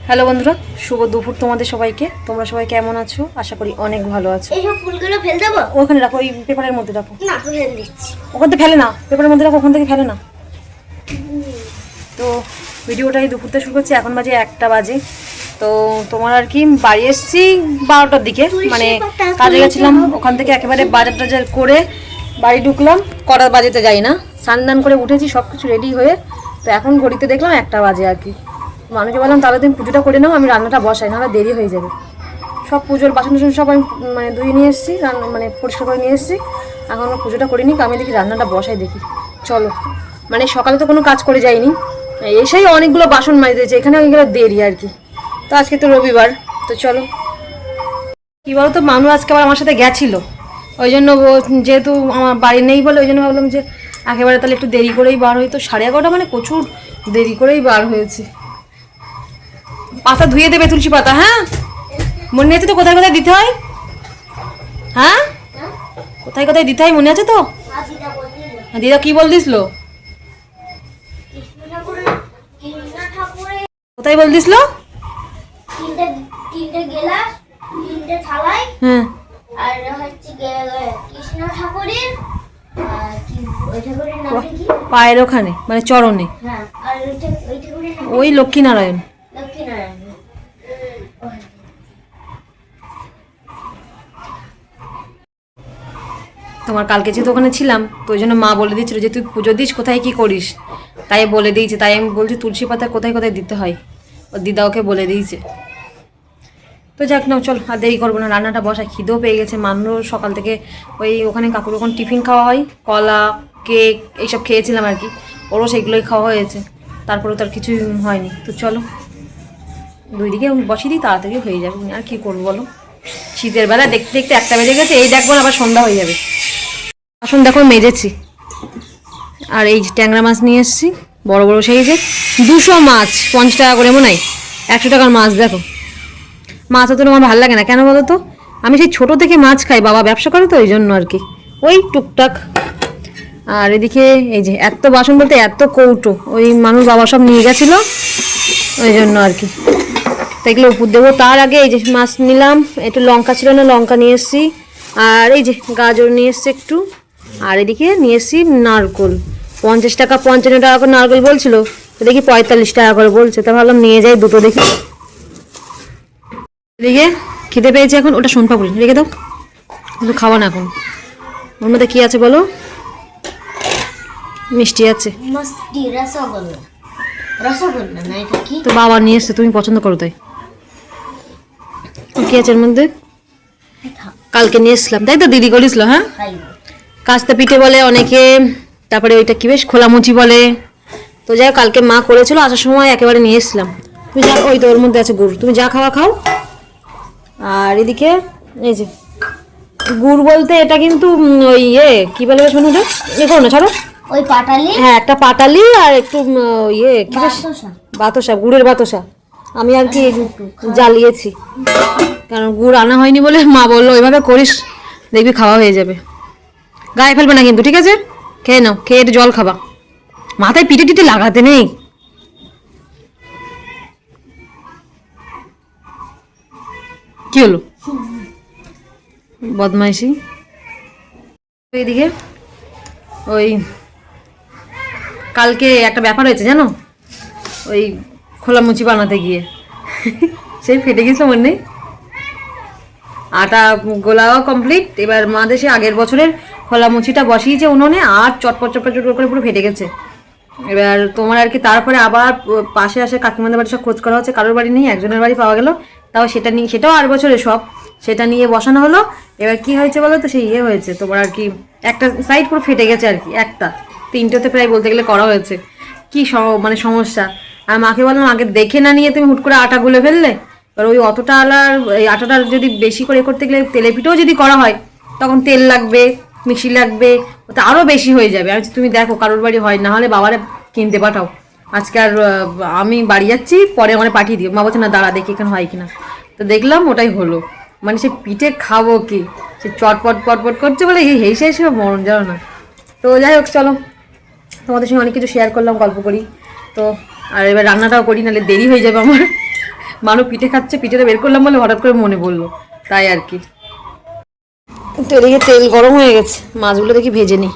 Hello বন্ধুরা, শুভ দুপুর তোমাদের সবাইকে। তোমরা সবাই কেমন আছো? আশা করি অনেক ভালো আছো। এই সব ফুলগুলো ফেল দেবো? ওখানে রাখো, ওই পেপারের মধ্যে রাখো। না, ফেল দিচ্ছি। ওখান থেকে ফেলে না, পেপারের মধ্যে রাখো, ওখান থেকে ফেলে না। তো ভিডিওটাই দুপুরতে শুরু করছি। এখন বাজে 1টা বাজে। তো তোমার আর কি বাড়ি এসেছি 12টার দিকে, মানে কাজে গেছিলাম। ওখান থেকে একেবারে বাজার টাজার করে বাড়ি ঢুকলাম। কটা বাজেতে যাই না, স্নান করে উঠেছি, সব কিছু রেডি হয়ে। তো এখন ঘড়িতে দেখলাম 1টা বাজে আর কি। মানুষকে বললাম তাহলে তুমি পুজোটা করে নাও, আমি রান্নাটা বসাই, নাহলে দেরি হয়ে যাবে। সব পুজোর বাসন টাসন সব আমি মানে ধুয়ে নিয়ে এসেছি, মানে পরিষ্কার করে নিয়ে এসেছি। এখন আমার পুজোটা করিনি, আমি দেখি রান্নাটা বসাই দেখি। চলো, মানে সকালে তো কোনো কাজ করে যাইনি, এসেই অনেকগুলো বাসন মাজিয়েছে, এখানে ওইগুলো দেরি আর কি। তো আজকে তো রবিবার, তো চলো। কী বলো তো, মানু আজকে আবার আমার সাথে গেছিলো, ওই জন্য যেহেতু আমার বাড়ি নেই বলে ওই জন্য ভাবলাম যে একেবারে তাহলে একটু দেরি করেই বার হই। তো 11:30, মানে প্রচুর দেরি করেই বার হয়েছে। পাতা ধুয়ে দেবে, তুলসী পাতা, হ্যাঁ? মনে আছে তো কোথায় কোথায় দিতে হয়? হ্যাঁ, কোথায় কোথায় দিতে হয় মনে আছে তো? দিদা কি বল দিছিল? কোথায় বল দিছিল? তিনটে গেলাস, তিনটে থালাই, হ্যাঁ, আর হচ্ছে কৃষ্ণ ঠাকুরের ওই ঠাকুরের নাম কি? পায়ের ওখানে, মানে চরণে। হ্যাঁ, আর ওই ঠাকুরের নাম ওই লক্ষ্মীনারায়ণ। লক্ষ্মীনারায়ণ। তোমার কালকে যেহেতু ওখানে ছিলাম, তো ওই জন্য মা বলে দিচ্ছিল যে তুই পুজো দিস, কোথায় কি করিস, তাই বলে দিয়েছে। তাই আমি বলছি তুলসী পাতা কোথায় কোথায় দিতে হয়, ওর দিদা ওকে বলে দিয়েছে। তো যাক না, চল আর দেরি করবো না, রান্নাটা বসা। খিদেও পেয়ে গেছে। মানুষ সকাল থেকে ওই ওখানে কাকুর ওখানে টিফিন খাওয়া হয়, কলা, কেক এইসব খেয়েছিলাম আর কি। ওরও সেগুলোই খাওয়া হয়েছে, তারপরেও তার কিছুই হয়নি। তো চলো, দুই দিকে বসিয়ে দিই, তাড়াতাড়ি হয়ে যাবে। আর কি করবো বলো, শীতের বেলা দেখতে দেখতে 1টা বেজে গেছে। এই দেখবো না, আবার সন্ধ্যা হয়ে যাবে। বাসন দেখো মেজেছি। আর এই ট্যাংরা মাছ নিয়ে এসেছি, বড় বড় সাইজের। 200 মাছ, 50 টাকা করে মনে হয়। 100 টাকার মাছ। দেখো, মাছ অত আমার ভালো লাগে না, কেন বলো তো? আমি সেই ছোট থেকে মাছ খাই, বাবা ব্যবসা করে তো ওই জন্য আর কি, ওই টুকটাক। আর এদিকে এই যে এত বাসন বলতে এত কৌটো, ওই মানুষ বাবা সব নিয়ে গেছিলো, ওই জন্য আর কি। তো এগুলো উপর দেবো। তার আগে এই যে মাছ নিলাম, একটু লঙ্কা ছিল না, লঙ্কা নিয়ে এসেছি। আর এই যে গাজর নিয়ে এসছি একটু। আর এদিকে নিয়ে এসছি নারকোল। 50 টাকা 55 টাকা করে নারকোল বলছিল, তো দেখি 45 টাকা করে বলছে। তা ভাবলাম নিয়ে যাই দুটো, দেখি। এদিকে খেতে পেয়েছি এখন, ওটা সোনপাপড়ি রেখে দাও, কিন্তু খাওয়া না এখন। ওর মধ্যে কী আছে বলো? মিষ্টি আছে, মিষ্টি রসগোল্লা। রসগোল্লা না, এটা কি? তো বাবা নিয়ে এসছে, তুমি পছন্দ করো তাই। কি আছে এর মধ্যে? কালকে নিয়ে এসলাম, তাই তো দিদি করেছিল। হ্যাঁ, কাস্তা পিঠে বলে অনেকে, তারপরে ওইটা কি বেশ খোলামুচি বলে। তো যাই হোক, কালকে মা করেছিল, আসার সময় একেবারে নিয়ে এসলাম। তুমি যা, ওই তো ওর মধ্যে আছে গুড়, তুমি যা খাওয়া খাও। আর এদিকে এই যে গুড় বলতে এটা কিন্তু ওই কি বলে বেশ, মানে এ করো না, ছাড়ো। ওই পাটালি, হ্যাঁ, একটা পাটালি আর একটু কি বেশ, বাতাসা, গুড়ের বাতাসা। আমি আর কি জ্বালিয়েছি, কারণ গুড় আনা হয়নি বলে মা বললো ওইভাবে করিস, দেখবি খাওয়া হয়ে যাবে। গায়ে ফেলবে না কিন্তু, ঠিক আছে? খেয়ে নাও, খেয়ে একটু জল খাবা। মাথায় পিঠে টিটে লাগাতে নেই। কি হলো বদমাইশি? এইদিকে ওই কালকে একটা ব্যাপার হয়েছে জানো, ওই খোলামুচি বানাতে গিয়ে সেই ফেটে গেছিল, মনে নেই? আটা গোলাও কমপ্লিট, এবার মা দেশে আগের বছরের খোলামুচিটা বসিয়েছে উনুনে, আর চটপট চটপট চটপট করে পুরো ফেটে গেছে। এবার তোমার আর কি, তারপরে আবার পাশে আসে কাকিমাদের বাড়ি সব খোঁজ করা হচ্ছে, কারোর বাড়ি নেই, একজনের বাড়ি পাওয়া গেল। তাও সেটা নিয়ে, সেটাও 8 বছরের সব, সেটা নিয়ে বসানো হলো। এবার কি হয়েছে বলো তো, সেই হয়েছে তোমার আর কি, একটা সাইড পুরো ফেটে গেছে আর কি, একটা 3টোতে প্রায় বলতে গেলে করা হয়েছে। কি মানে সমস্যা। আর মাকে বললাম আগে দেখে না নিয়ে তুমি হুট করে আটা গুলে ফেললে। এবার ওই অতটা আলার এই আটাটা যদি বেশি করে করতে গেলে, তেলে পিঠেও যদি করা হয়, তখন তেল লাগবে, মিষ্টি লাগবে, ওটা আরও বেশি হয়ে যাবে। আর তুমি দেখো কারোর বাড়ি হয়, না হলে বাবারে কিনতে পাঠাও। আজকে আর আমি বাড়ি যাচ্ছি, পরে আমার পাঠিয়ে দিও। মা বলছে না দাঁড়া দেখি এখানে হয় কিনা। তো দেখলাম ওটাই হলো। মানে সে পিঠে খাবো কি, সে চটপট পটপট করছে বলে এই হেসে হেসে মরণ যাও না। তো যাই হোক, চলো, তোমাদের সঙ্গে অনেক কিছু শেয়ার করলাম, গল্প করি। তো আর এবার রান্নাটাও করি, নাহলে দেরি হয়ে যাবে আমার। মানু পিঠে খাচ্ছে, পিঠেটা বের করলাম বলে হঠাৎ করে মনে পড়লো, তাই আর কি। তো এদিকে তেল গরম হয়ে গেছে, মাছগুলো দেখি ভেজে নিই।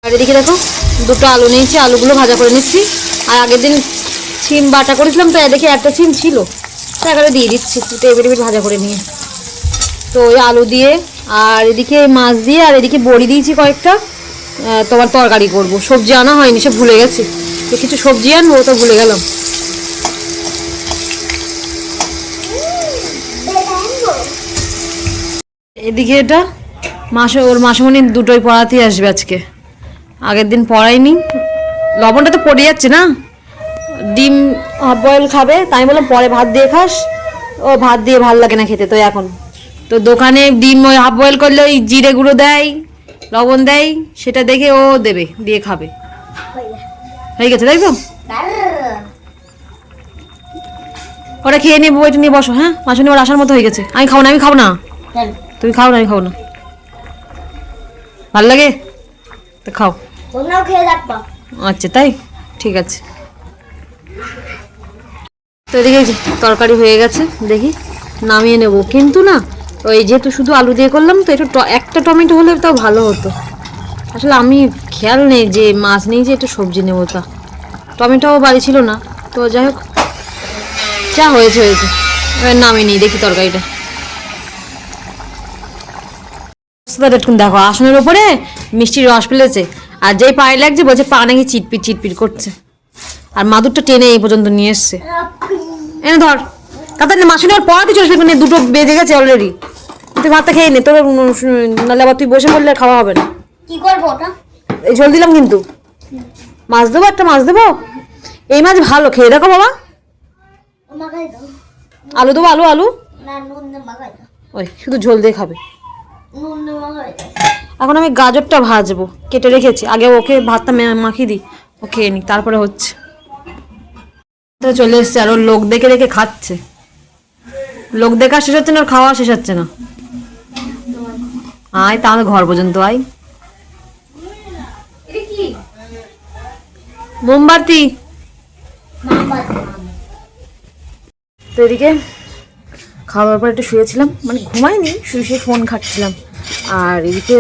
আর এদিকে দেখো দুটো আলু নিয়েছি, আলুগুলো ভাজা করে নিচ্ছি। আর আগের দিন সিম বাটা করেছিলাম, তো দেখে একটা সিম ছিল, তো এখানে দিয়ে দিচ্ছি দুটো এবিট ভাজা করে নিয়ে। তো ওই আলু দিয়ে আর এদিকে মাছ দিয়ে আর এদিকে বড়ি দিয়েছি কয়েকটা, তোমার তরকারি করব। সবজি আনা হয়নি, সে ভুলে গেছি, তো কিছু সবজি আনবো তো ভুলে গেলাম। এদিকে এটা ওর মাসমণি দুটোই পড়াতেই আসবে আজকে, আগের দিন পড়াইনি। লবণটা তো পড়ে যাচ্ছে না, ডিম হাফ বয়েল খাবে, তাই বললাম পরে ভাত দিয়ে খাস। ও ভাত দিয়ে ভাল লাগে না খেতে, তো এখন তো দোকানে ডিম ওই হাফ বয়েল করলে ওই জিরে গুঁড়ো দেয়, লবণ দেয়, সেটা দেখে ও দেবে, দিয়ে খাবে। হয়ে গেছে তাই তো, ওটা খেয়ে নিয়ে বইটা নিয়ে বসো। হ্যাঁ মাসুনি ওর আসার মতো হয়ে গেছে। আমি খাও না, আমি খাও না, তুমি খাও না, আমি খাও না, ভাল লাগে তো খাও। তোমরাও খেয়ে দেখবা। আচ্ছা তাই, ঠিক আছে। তো এদিকে তরকারি হয়ে গেছে, দেখি নামিয়ে নেব। কিন্তু না ওই যেহেতু শুধু আলু দিয়ে করলাম, তো একটু একটা টমেটো হলে তাও ভালো হতো। আসলে আমি খেয়াল নেই যে মাছ নেই, যে একটু সবজি নেবো, তা টমেটোও বাড়ি ছিল না। তো যাই হোক, যা হয়েছে হয়েছে, এবার নামিয়ে নিই, দেখি তরকারিটা। দেখো আসনের ওপরে মিষ্টির রস ফেলেছে, আর যেই পায়ে লাগছে বলছে পা নাকি চিটপিট চিটপিট করছে, আর মাদুরটা টেনে এই পর্যন্ত নিয়ে এসছে। এনে ধর তাড়াতাড়ি, মাসুনি আর পড়াতে চলে আসবে, দুটো বেজে গেছে অলরেডি। তুই ভাতটা খেয়ে নে, তোর নাহলে আবার তুই বসে বললে খাওয়া হবে না। কি করবো ওটা? এই ঝোল দিলাম কিন্তু, মাছ দেবো, একটা মাছ দেবো। এই মাছ ভালো, খেয়ে দেখো বাবা। মাখাই দাও। আলু দেবো, আলু আলু না, নুন দিয়ে মাখাই দাও। ওই শুধু ঝোল দিয়ে খাবে। নুন দিয়ে মাখাই দাও। এখন আমি গাজরটা ভাজবো, কেটে রেখেছি, আগে ওকে ভাতটা মাখিয়ে দিই, ও খেয়ে নি, তারপরে হচ্ছে। তো চলে এসছে, আর ওর লোক দেখে দেখে খাচ্ছে। লোক দেখা শেষ হচ্ছে না, ওর খাওয়া শেষ হচ্ছে না। আয় তাহলে ঘর পর্যন্ত আয়। মোমবাতি। তো এদিকে খাওয়ার পর একটু শুয়েছিলাম, মানে ঘুমাইনি, শুয়ে শুয়ে ফোন ঘাঁটছিলাম। আর এদিকে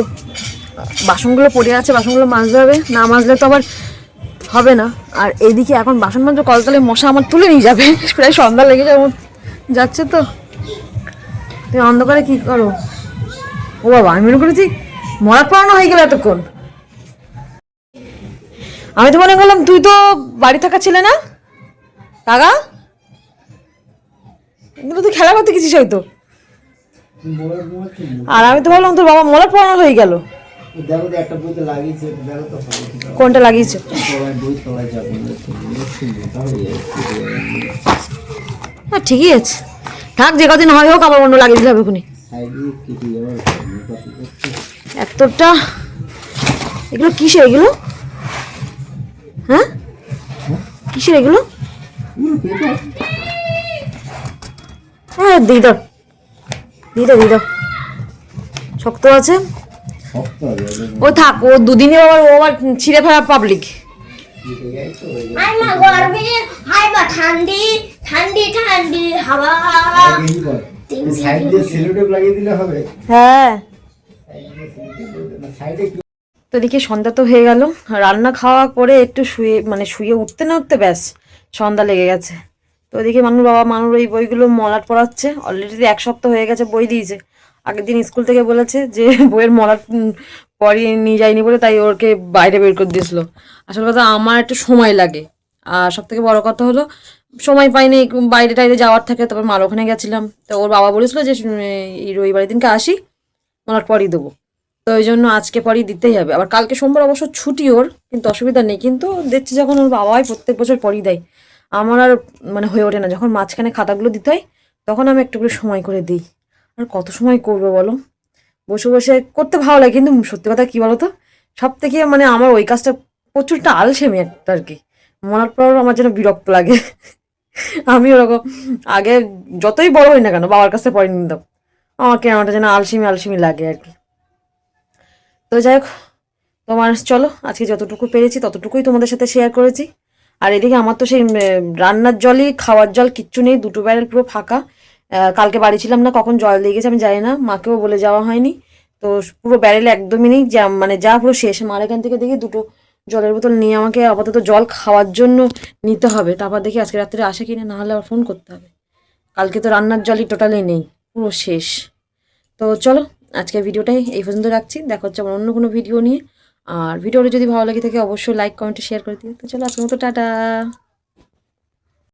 বাসনগুলো পড়ে আছে, বাসনগুলো মাজতে হবে, না মাজলে তো আবার হবে না। আর এইদিকে এখন বাসন মাজতে কলতলে মশা আমার তুলে নিয়ে যাবে, প্রায় সন্ধ্যা লেগে যাচ্ছে। তো তুমি অন্ধকারে কি করো? ও বাবা, আমি মনে করেছি মরা পড়ানো হয়ে গেল এতক্ষণ। আমি তো মনে করলাম তুই তো বাড়ি থাকা ছিলে না কাকা, কিন্তু তুই খেলা করতে গেছিস হয়তো। আর আমি তো ভাবলাম তোর বাবা মরা পড়ানো হয়ে গেল। কোনটা লাগিয়েছে? হ্যাঁ ঠিকই আছে, থাক, যে কদিন হয় হোক, আবার অন্য লাগিয়ে দিতে হবে এখনই। এতটা এগুলো কিসের? এগুলো হ্যাঁ কিসের এগুলো? হ্যাঁ দিই দাও, দিই দাও, দিই দাও, শক্ত আছে। ও থাক, ও দুদিনে আবার ও আবার ছিঁড়ে ফেলা পাবলিক। ঠান্ডি ঠান্ডি ঠান্ডি হাওয়া। হ্যাঁ তো এদিকে সন্ধ্যা তো হয়ে গেল, রান্না খাওয়া করে একটু শুয়ে উঠতে না উঠতে ব্যাস সন্ধ্যা লেগে গেছে। তো ওইদিকে মানুর ওই বইগুলো মলাট পড়াচ্ছে, অলরেডি 1 সপ্তাহ হয়ে গেছে বই দিয়েছে। আগের দিন স্কুল থেকে বলেছে যে বইয়ের মলাট পড়িয়ে নিয়ে যায়নি বলে, তাই ওকে বাইরে বের করে দিয়েছিল। আসল কথা আমার একটু সময় লাগে, আর সব থেকে বড় কথা হলো সময় পাইনি, বাইরে টাইরে যাওয়ার থাকে। তারপর মার ওখানে গেছিলাম, তো ওর বাবা বলেছিল যে এই রবিবারের দিনকে আসি, মলাট পরিয়ে দেবো। তো ওই জন্য আজকে পরিয়ে দিতেই হবে। আবার কালকে সোমবার অবশ্য ছুটি ওর, কিন্তু অসুবিধা নেই। কিন্তু দেখছি যখন ওর বাবাই প্রত্যেক বছর পরিয়ে দেয়, আমার আর হয়ে ওঠে না। যখন মাঝখানে খাতাগুলো দিতে হয় তখন আমি একটু করে সময় করে দিই। আর কত সময় করবো বলো, বসে বসে করতে ভালো লাগে, কিন্তু সত্যি কথা কি বলো তো, সব থেকে আমার ওই কাজটা প্রচুরটা আলসেমি একটা আর কি। মলাট পড়ার আমার যেন বিরক্ত লাগে। আমি ওরকম আগে যতই বড় হই না কেন বাবার কাছে পড়ে নিতাম, আমাকে আমারটা যেন আলসিমি আলসিমি লাগে আর কি। তো যাই হোক, তোমার চলো আজকে যতটুকু পেরেছি ততটুকুই তোমাদের সাথে শেয়ার করেছি। আর এদিকে আমার তো সেই রান্নার জলই, খাওয়ার জল কিচ্ছু নেই, দুটো ব্যারেল পুরো ফাঁকা। কালকে বাড়ি ছিলাম না, কখন জল দিয়ে গেছে আমি জানি না, মাকেও বলে যাওয়া হয়নি। তো পুরো ব্যারেল একদমই নেই, যা মানে যা পুরো শেষ। মার এখান থেকে দেখি দুটো জলের বোতল নিয়ে আমাকে আপাতত জল খাওয়ার জন্য নিতে হবে, তারপর দেখি আজকে রাত্রে আসে কিনা, না হলে আবার ফোন করতে হবে। কালকে তো রান্নার জলই টোটালি নেই, পুরো শেষ। তো চলো আজকের ভিডিওটাই এই পর্যন্ত রাখছি, দেখা হচ্ছে আমার অন্য কোনো ভিডিও নিয়ে। আর ভিডিওটা যদি ভালো লাগে থাকে অবশ্যই লাইক কমেন্ট শেয়ার করে দিও। তো চলো আজকের মতো টাটা।